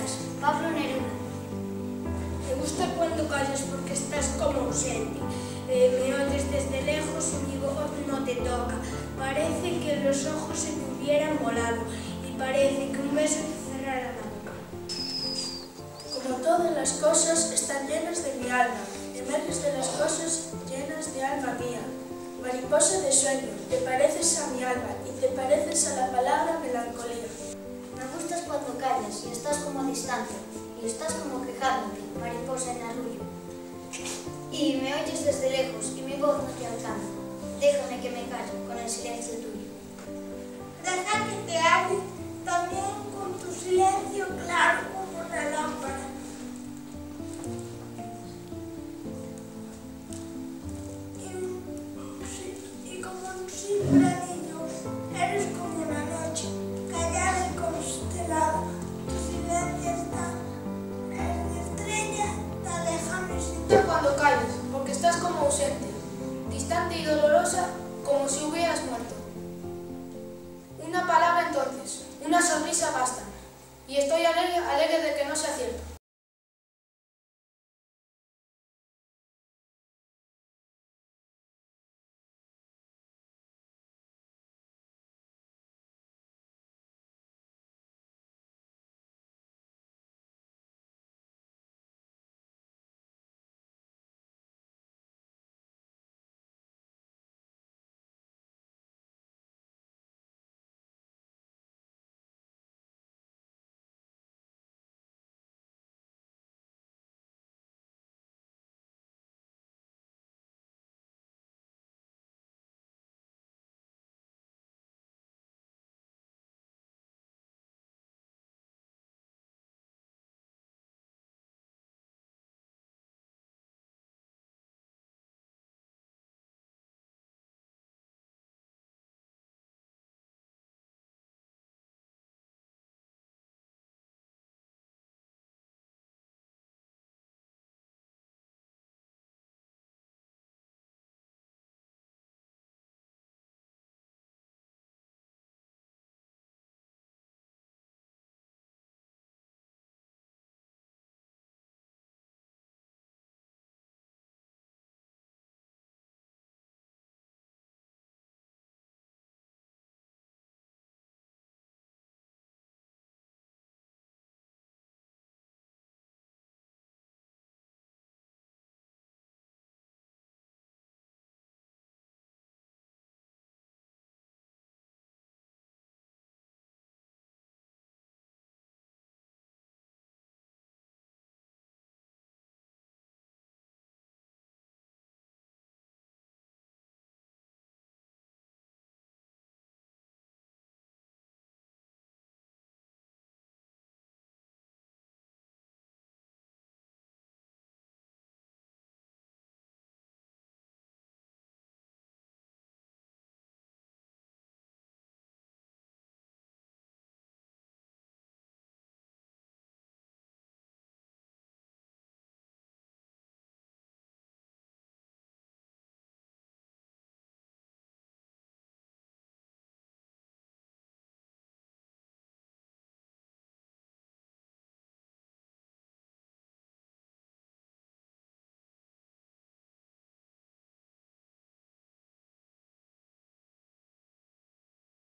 callas. Pablo Neruda. Me gusta cuando callas porque estás como ausente. Me oyes desde lejos y mi voz no te toca. Parece que los ojos se te hubieran volado y parece que un beso te cerrara la boca. Como todas las cosas están llenas de mi alma, emerges de las cosas llenas de alma mía. Mariposa de sueño, te pareces a mi alma y te pareces a la palabra melancolía. Me gustas cuando callas y estás como distante y estás como quejándote, mariposa en arrullo. Y me oyes desde lejos y mi voz no te alcanza. Déjame que me calle con el silencio tuyo. Deja que te hable también con tu silencio claro como una lámpara. Y como un simple anillo, eres como una noche, callada y constelada. Tu silencio es de estrella, te aleja sin ti. Cuando callas, porque estás como ausente, distante y dolorosa, como si hubieras muerto. Una palabra entonces, una sonrisa basta, y estoy alegre de que no sea cierto.